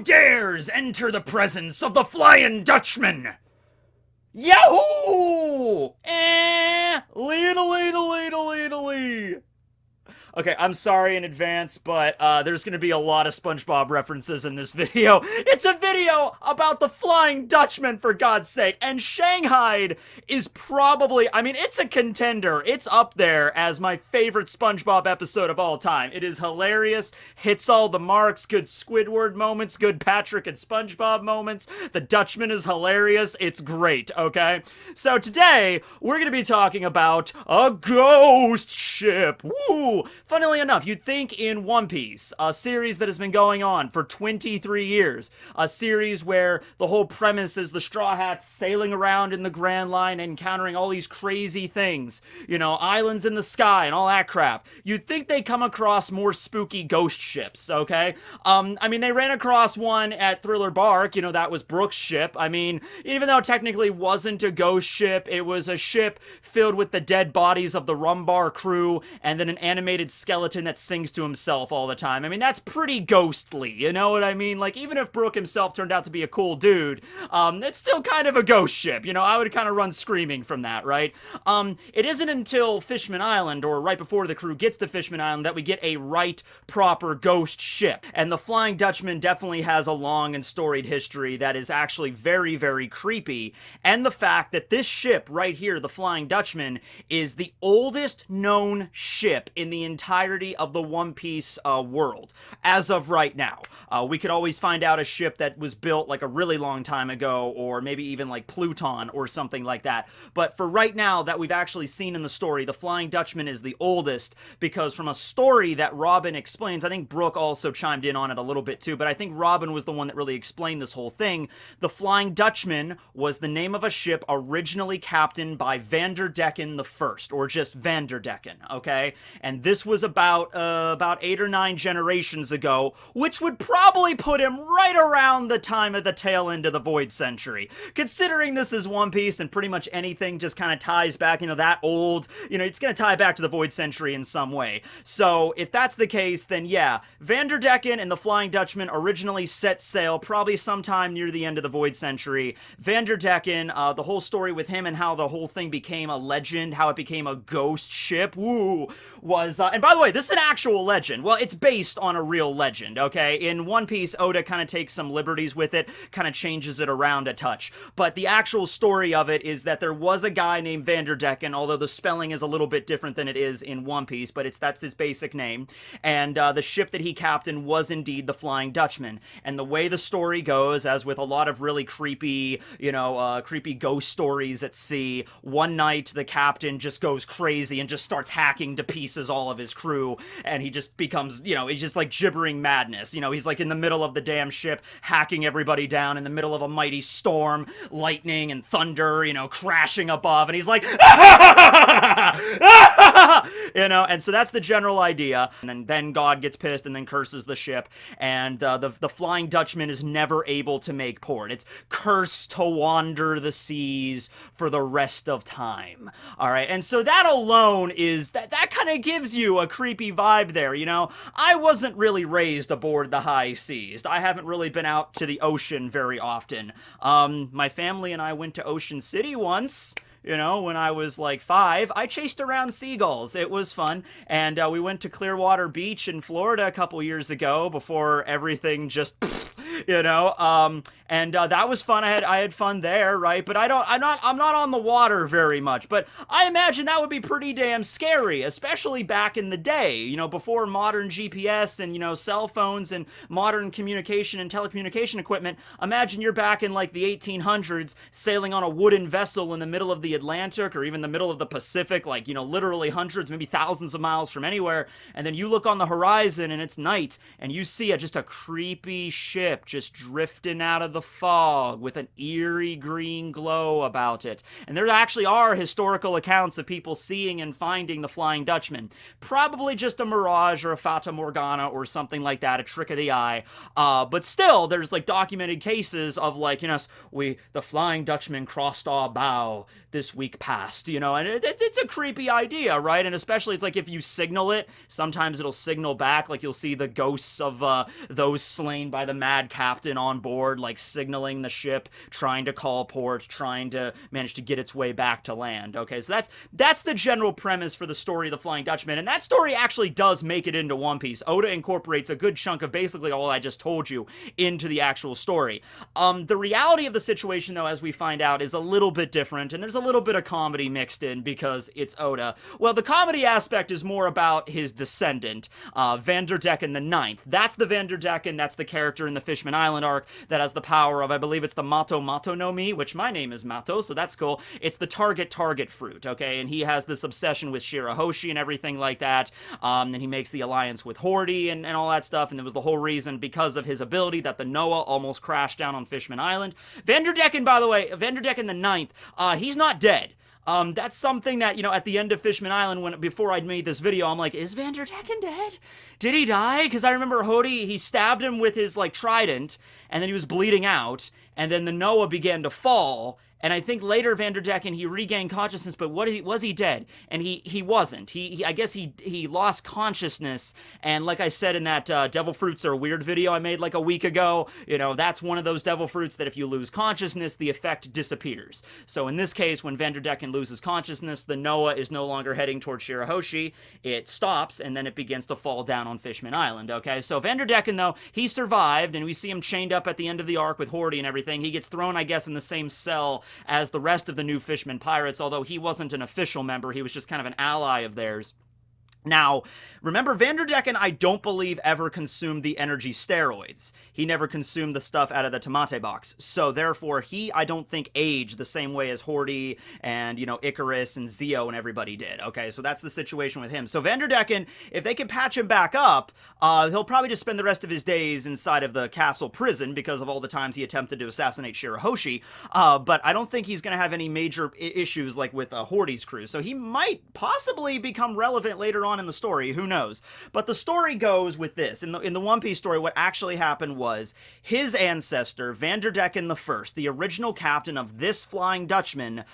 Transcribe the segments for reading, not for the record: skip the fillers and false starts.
Who dares enter the presence of the Flying Dutchman? Yahoo! Lee. Okay, I'm sorry in advance, but there's gonna be a lot of SpongeBob references in this video. It's a video about the Flying Dutchman, for God's sake, and Shanghai is probably, I mean, it's a contender. It's up there as my favorite SpongeBob episode of all time. It is hilarious, hits all the marks, good Squidward moments, good Patrick and SpongeBob moments. The Dutchman is hilarious. It's great, okay? So today, we're gonna be talking about a ghost ship. Woo! Funnily enough, you'd think in One Piece, a series that has been going on for 23 years, a series where the whole premise is the Straw Hats sailing around in the Grand Line and encountering all these crazy things, you know, islands in the sky and all that crap. You'd think they come across more spooky ghost ships, okay? I mean, they ran across one at Thriller Bark, you know, that was Brooke's ship. I mean, even though it technically wasn't a ghost ship, it was a ship filled with the dead bodies of the Rumbar crew and then an animated skeleton that sings to himself all the time. I mean, that's pretty ghostly, you know what I mean? Like, even if Brooke himself turned out to be a cool dude, it's still kind of a ghost ship, you know? I would kind of run screaming from that, right? It isn't until Fishman Island, or right before the crew gets to Fishman Island, that we get a right, proper ghost ship. And the Flying Dutchman definitely has a long and storied history that is actually very, very creepy. And the fact that this ship right here, the Flying Dutchman, is the oldest known ship in the entirety of the One Piece world, as of right now. We could always find out a ship that was built like a really long time ago, or maybe even like Pluton or something like that. But for right now, that we've actually seen in the story, the Flying Dutchman is the oldest, because from a story that Robin explains, I think Brooke also chimed in on it a little bit too, but I think Robin was the one that really explained this whole thing. The Flying Dutchman was the name of a ship originally captained by Vander Decken the First, or just Vander Decken, okay? And this was about 8 or 9 generations ago, which would probably put him right around the time of the tail end of the Void Century. Considering this is One Piece and pretty much anything just kind of ties back, you know, that old, you know, it's going to tie back to the Void Century in some way. So if that's the case, then yeah, Vander Decken and the Flying Dutchman originally set sail probably sometime near the end of the Void Century. Vander Decken, the whole story with him and how the whole thing became a legend, how it became a ghost ship, woo, was, and by the way, this is an actual legend. Well, it's based on a real legend, okay? In One Piece, Oda kind of takes some liberties with it, kind of changes it around a touch. But the actual story of it is that there was a guy named Vander Decken, although the spelling is a little bit different than it is in One Piece, but that's his basic name. And the ship that he captained was indeed the Flying Dutchman. And the way the story goes, as with a lot of really creepy, you know, creepy ghost stories at sea, one night the captain just goes crazy and just starts hacking to pieces all of his crew, and he just becomes, you know, he's just like gibbering madness. You know, he's like in the middle of the damn ship, hacking everybody down in the middle of a mighty storm, lightning and thunder, you know, crashing above, and he's like, you know, and so that's the general idea. And then God gets pissed and then curses the ship, and the Flying Dutchman is never able to make port. It's cursed to wander the seas for the rest of time. All right, and so that alone is, that kind of gives you a creepy vibe there, you know? I wasn't really raised aboard the high seas. I haven't really been out to the ocean very often. My family and I went to Ocean City once. You know, when I was like 5, I chased around seagulls. It was fun. And we went to Clearwater Beach in Florida a couple years ago before everything just, you know, and that was fun. I had fun there, right? But I'm not on the water very much. But I imagine that would be pretty damn scary, especially back in the day, you know, before modern GPS and, you know, cell phones and modern communication and telecommunication equipment. Imagine you're back in like the 1800s sailing on a wooden vessel in the middle of the Atlantic or even the middle of the Pacific, like, you know, literally hundreds, maybe thousands of miles from anywhere, and then you look on the horizon and it's night and you see just a creepy ship just drifting out of the fog with an eerie green glow about it. And there actually are historical accounts of people seeing and finding the Flying Dutchman. Probably just a mirage or a Fata Morgana or something like that, a trick of the eye. But still, there's like documented cases of like, you know, the Flying Dutchman crossed our bow this week past, you know, and it's a creepy idea, right? And especially it's like if you signal it, sometimes it'll signal back, like you'll see the ghosts of those slain by the Mad Cow captain on board, like signaling the ship, trying to call port, trying to manage to get its way back to land. Okay, so that's the general premise for the story of the Flying Dutchman, and that story actually does make it into One Piece. Oda incorporates a good chunk of basically all I just told you into the actual story. The reality of the situation, though, as we find out, is a little bit different, and there's a little bit of comedy mixed in because it's Oda. Well, the comedy aspect is more about his descendant, Vander Decken the Ninth. That's the Vander Decken, that's the character in the Fishman Island arc that has the power of, I believe it's the Mato Mato no Mi, which my name is Mato, so that's cool. It's the target fruit, okay? And he has this obsession with Shirahoshi and everything like that, and he makes the alliance with Hordy and all that stuff, and there was the whole reason because of his ability that the Noah almost crashed down on Fishman Island. Vander Decken, by the way, Vander Decken the Ninth, he's not dead. That's something that, you know, at the end of Fishman Island, before I'd made this video, I'm like, is Vander Decken dead? Did he die? Because I remember Hordy, he stabbed him with his, like, trident, and then he was bleeding out, and then the Noah began to fall, and I think later Vander Decken, he regained consciousness, but was he dead? And he wasn't. I guess he lost consciousness, and like I said in that Devil Fruits Are Weird video I made like a week ago, you know, that's one of those devil fruits that if you lose consciousness, the effect disappears. So in this case, when Vander Decken loses consciousness, the Noah is no longer heading towards Shirahoshi, it stops, and then it begins to fall down on Fishman Island, okay? So Vander Decken, though, he survived, and we see him chained up at the end of the arc with Hordy and everything. He gets thrown, I guess, in the same cell as the rest of the new Fishman pirates, although he wasn't an official member, he was just kind of an ally of theirs. Now, remember, Vander Decken, I don't believe, ever consumed the energy steroids. He never consumed the stuff out of the Tamate box. So, therefore, he, I don't think, aged the same way as Hordy and, you know, Icarus and Zio and everybody did. Okay, so that's the situation with him. So, Vander Decken, if they can patch him back up, he'll probably just spend the rest of his days inside of the castle prison because of all the times he attempted to assassinate Shirahoshi. But I don't think he's going to have any major issues like with Hordy's crew. So, he might possibly become relevant later on in the story, who knows? But the story goes with this. In the One Piece story, what actually happened was his ancestor, Vander Decken the First, the original captain of this Flying Dutchman,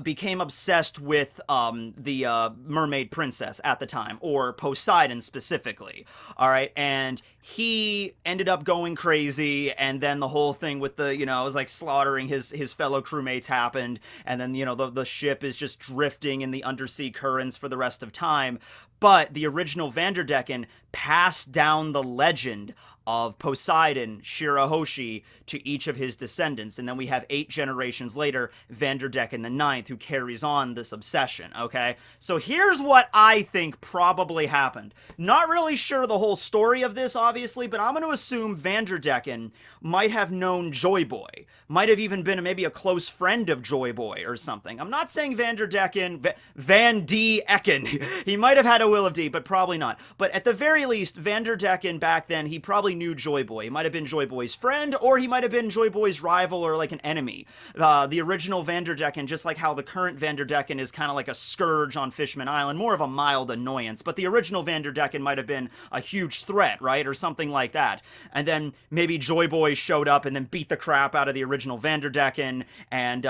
became obsessed with the mermaid princess at the time, or Poseidon specifically. All right, and he ended up going crazy, and then the whole thing with the, you know, it was like slaughtering his fellow crewmates happened, and then, you know, the ship is just drifting in the undersea currents for the rest of time. But the original Vander Decken passed down the legend of Poseidon, Shirahoshi, to each of his descendants. And then we have 8 generations later, Vander Decken the Ninth, who carries on this obsession, okay? So here's what I think probably happened. Not really sure the whole story of this, obviously, but I'm going to assume Vander Decken might have known Joy Boy. Might have even been maybe a close friend of Joy Boy or something. I'm not saying Vander Decken, Van D. Ecken. He might have had a Will of D, but probably not. But at the very least, Vander Decken back then, he probably knew Joy Boy. He might have been Joy Boy's friend, or he might have been Joy Boy's rival or like an enemy. The original Vander Decken, just like how the current Vander Decken is kind of like a scourge on Fishman Island, more of a mild annoyance, but the original Vander Decken might have been a huge threat, right? Or something like that. And then maybe Joy Boy showed up and then beat the crap out of the original Vander Decken, and,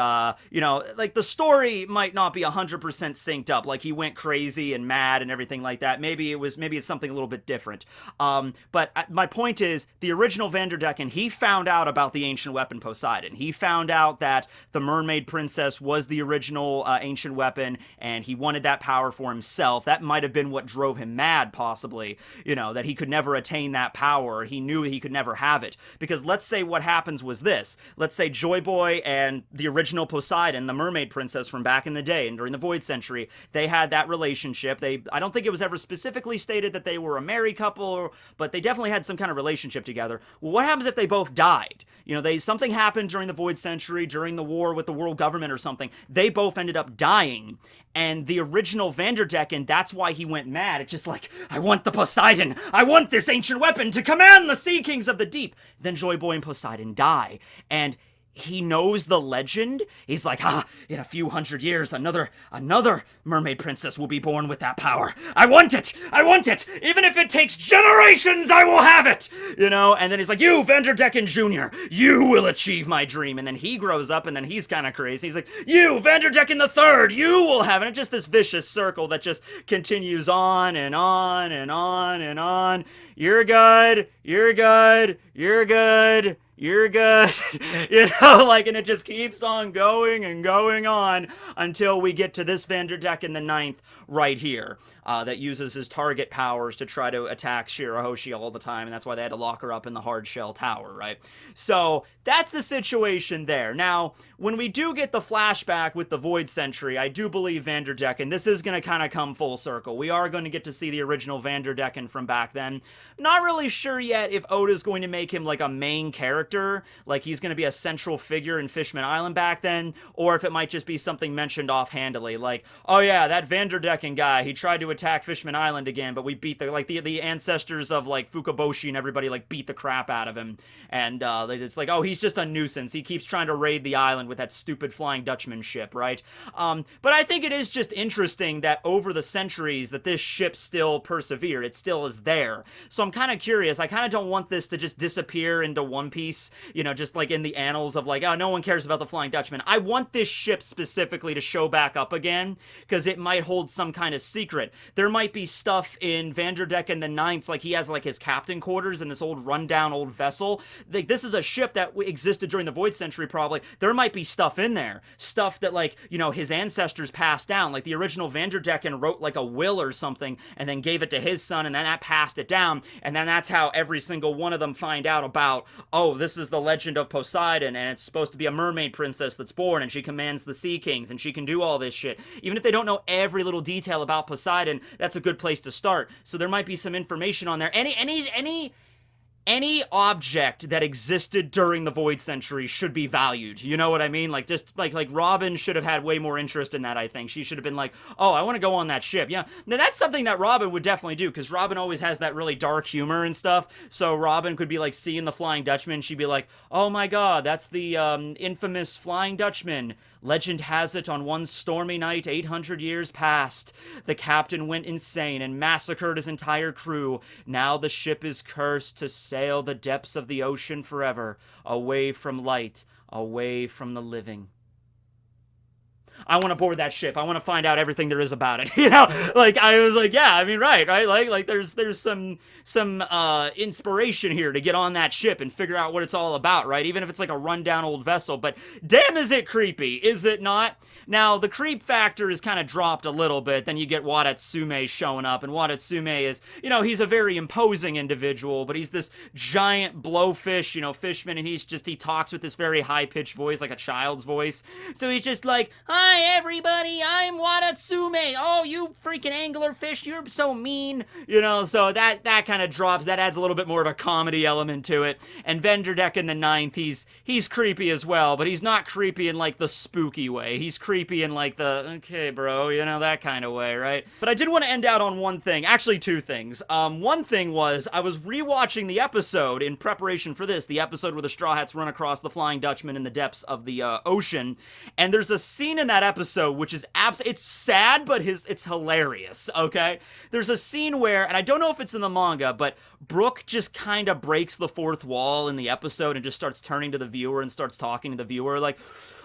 you know, like the story might not be 100% synced up, like he went crazy and mad and everything like that. Maybe it's something a little bit different. But my point is, the original Vander Decken, he found out about the ancient weapon Poseidon. He found out that the mermaid princess was the original ancient weapon, and he wanted that power for himself. That might have been what drove him mad, possibly, you know, that he could never attain that power. He knew he could never have it. Because let's say what happens was this. Let's say Joy Boy and the original Poseidon, the mermaid princess from back in the day and during the Void Century, they had that relationship. I don't think it was ever specifically stated that they were a married couple, but they definitely had some kind of relationship together. Well, what happens if they both died? You know, something happened during the Void Century, during the war with the world government or something. They both ended up dying. And the original Vander Decken, that's why he went mad. It's just like, I want the Poseidon. I want this ancient weapon to command the Sea Kings of the Deep. Then Joy Boy and Poseidon die. And he knows the legend. He's like, in a few hundred years, another mermaid princess will be born with that power. I want it! I want it! Even if it takes generations, I will have it! And then he's like, you, Vander Decken Jr., you will achieve my dream. And then he grows up, and then he's kind of crazy. He's like, you, Vander Decken the Third, you will have it. And it's just this vicious circle that just continues on and on and on and on. You're good. You're good. You're good. You're good. And it just keeps on going and going on until we get to this Vander Decken the Ninth right here, that uses his target powers to try to attack Shirahoshi all the time, and that's why they had to lock her up in the hard shell tower, right? So that's the situation there. Now, when we do get the flashback with the Void Sentry, I do believe Vander Decken, this is going to kind of come full circle. We are going to get to see the original Vander Decken from back then. Not really sure yet if Oda's going to make him like a main character, like he's going to be a central figure in Fishman Island back then, or if it might just be something mentioned offhandedly, like, oh yeah, that Vander Decken guy, he tried to attack Fishman Island again, but we beat the ancestors of like Fukaboshi and everybody like beat the crap out of him, and it's like, oh, he's just a nuisance. He keeps trying to raid the island with that stupid Flying Dutchman ship, right? But I think it is just interesting that over the centuries that this ship still persevered. It still is there. So I'm kind of curious. I kind of don't want this to just disappear into One Piece, just like in the annals of like, oh, no one cares about the Flying Dutchman. I want this ship specifically to show back up again because it might hold some kind of secret. There might be stuff in Vander Decken the Ninth, like he has like his captain quarters in this old rundown old vessel. Like, this is a ship that existed during the Void Century probably. There might be stuff in there. Stuff that like, his ancestors passed down. Like the original Vander Decken wrote like a will or something and then gave it to his son and then that passed it down. And then that's how every single one of them find out about, oh, this is the legend of Poseidon and it's supposed to be a mermaid princess that's born and she commands the Sea Kings and she can do all this shit. Even if they don't know every little detail about Poseidon, that's a good place to start. So there might be some information on there. Any object that existed during the Void Century should be valued. You know what I mean? Like, just, like Robin should have had way more interest in that, I think. She should have been like, oh, I want to go on that ship. Yeah, now that's something that Robin would definitely do, because Robin always has that really dark humor and stuff. So Robin could be, like, seeing the Flying Dutchman. She'd be like, oh my god, that's the infamous Flying Dutchman. Legend has it, on one stormy night 800 years past, the captain went insane and massacred his entire crew. Now the ship is cursed to sail the depths of the ocean forever, away from light, away from the living. I want to board that ship. I want to find out everything there is about it. Like, I was like, yeah, I mean, right. Like there's some inspiration here to get on that ship and figure out what it's all about, right? Even if it's like a rundown old vessel. But damn, is it creepy, is it not? Now, the creep factor is kind of dropped a little bit. Then you get Wadatsume showing up, and Wadatsume is, he's a very imposing individual, but he's this giant blowfish, fishman, and he talks with this very high-pitched voice, like a child's voice. So he's just like, hi, everybody, I'm Wadatsume. Oh, you freaking anglerfish, you're so mean. So that kind of drops. That adds a little bit more of a comedy element to it. And Vander Decken the Ninth, he's creepy as well, but he's not creepy in like the spooky way. He's creepy in like the, okay, bro, that kind of way, right? But I did want to end out on one thing. Actually, two things. One thing was, I was rewatching the episode in preparation for this, the episode where the Straw Hats run across the Flying Dutchman in the depths of the ocean, and there's a scene in that episode which is it's sad, but it's hilarious, okay? There's a scene where, and I don't know if it's in the manga, but Brooke just kind of breaks the fourth wall in the episode and just starts turning to the viewer and starts talking to the viewer like,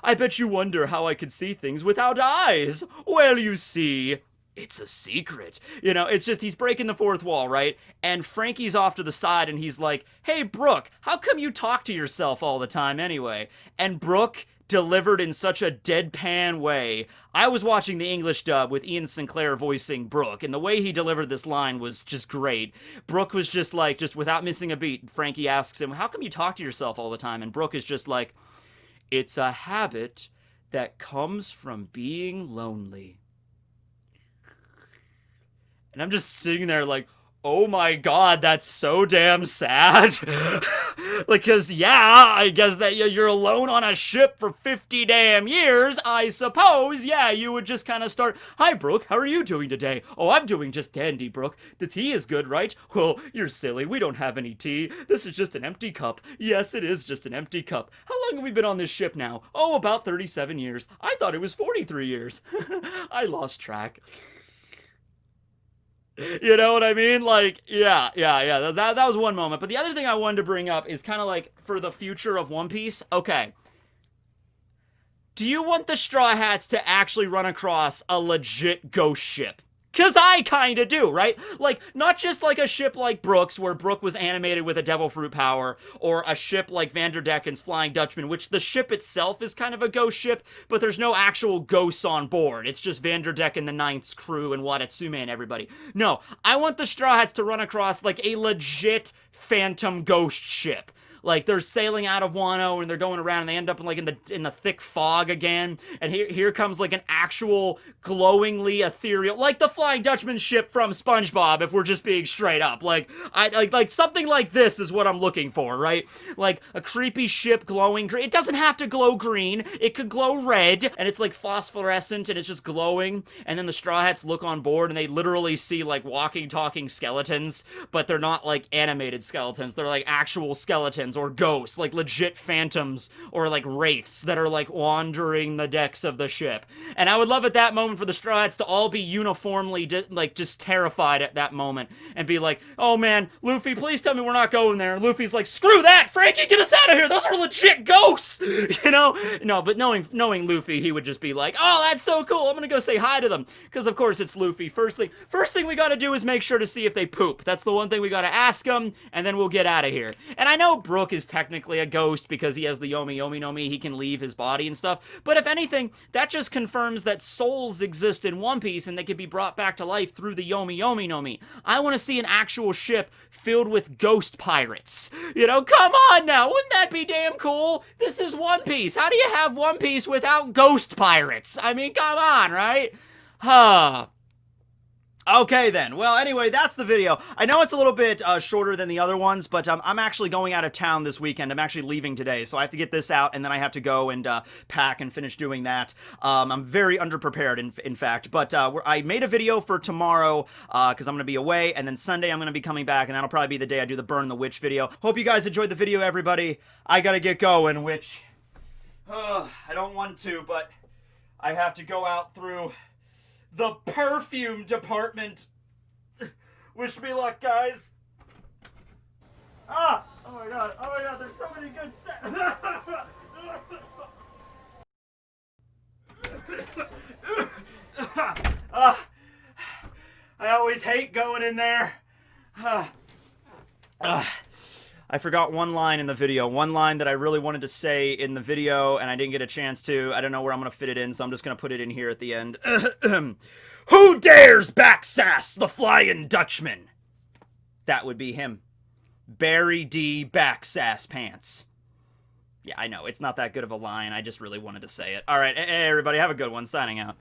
I bet you wonder how I could see things without eyes. Well, you see, it's a secret. It's just, he's breaking the fourth wall, right? And Frankie's off to the side and he's like, hey, Brooke, how come you talk to yourself all the time anyway? And Brooke delivered in such a deadpan way. I was watching the English dub with Ian Sinclair voicing Brooke, and the way he delivered this line was just great. Brooke was just like, just without missing a beat, Frankie asks him, how come you talk to yourself all the time? And Brooke is just like, it's a habit that comes from being lonely. And I'm just sitting there like, Oh my god, that's so damn sad. Like, cause yeah, I guess that you're alone on a ship for 50 damn years, I suppose. Yeah, you would just kind of start, "Hi, Brooke, how are you doing today?" "Oh, I'm doing just dandy, Brooke. The tea is good, right?" "Well, you're silly. We don't have any tea. This is just an empty cup." "Yes, it is just an empty cup. How long have we been on this ship now?" "Oh, about 37 years. I thought it was 43 years. I lost track." You know what I mean? Like, yeah. That was one moment. But the other thing I wanted to bring up is kind of like for the future of One Piece. Okay. Do you want the Straw Hats to actually run across a legit ghost ship? Cause I kinda do, right? Like, not just like a ship like Brooks, where Brooke was animated with a devil fruit power, or a ship like Vander Decken's Flying Dutchman, which the ship itself is kind of a ghost ship, but there's no actual ghosts on board. It's just Vander Decken, the Ninth's crew, and Watatsume and everybody. No, I want the Straw Hats to run across like a legit phantom ghost ship. Like they're sailing out of Wano and they're going around and they end up like in the thick fog again. And here comes like an actual glowingly ethereal, like the Flying Dutchman ship from SpongeBob. If we're just being straight up, like like something like this is what I'm looking for, right? Like a creepy ship glowing green. It doesn't have to glow green. It could glow red, and it's like phosphorescent and it's just glowing. And then the Straw Hats look on board and they literally see like walking, talking skeletons, but they're not like animated skeletons. They're like actual skeletons or ghosts, like legit phantoms or like wraiths that are like wandering the decks of the ship. And I would love at that moment for the Straw Hats to all be uniformly like just terrified at that moment and be like, "Oh man, Luffy, please tell me we're not going there." And Luffy's like, "Screw that, Frankie, get us out of here. Those are legit ghosts." You know? No, but knowing Luffy, he would just be like, "Oh, that's so cool. I'm gonna go say hi to them." Because of course it's Luffy. First thing we gotta do is make sure to see if they poop. That's the one thing we gotta ask them, and then we'll get out of here. And I know Brooke is technically a ghost because he has the Yomi Yomi no Mi. He can leave his body and stuff. But if anything, that just confirms that souls exist in One Piece and they can be brought back to life through the Yomi Yomi no Mi. I want to see an actual ship filled with ghost pirates. You know, come on now. Wouldn't that be damn cool? This is One Piece. How do you have One Piece without ghost pirates? I mean, come on, right? Huh. Okay then. Well, anyway, that's the video. I know it's a little bit shorter than the other ones, but I'm actually going out of town this weekend. I'm actually leaving today, so I have to get this out, and then I have to go and pack and finish doing that. I'm very underprepared, in fact, but I made a video for tomorrow because I'm going to be away, and then Sunday I'm going to be coming back, and that'll probably be the day I do the Burn the Witch video. Hope you guys enjoyed the video, everybody. I gotta get going, which I don't want to, but I have to go out through the perfume department. Wish me luck, guys. Ah! Oh my god, there's so many good I always hate going in there. I forgot one line in the video. One line that I really wanted to say in the video, and I didn't get a chance to. I don't know where I'm going to fit it in, so I'm just going to put it in here at the end. Who dares backsass the Flying Dutchman? That would be him. Barry D. Backsass Pants. Yeah, I know. It's not that good of a line. I just really wanted to say it. All right, hey, everybody, have a good one. Signing out.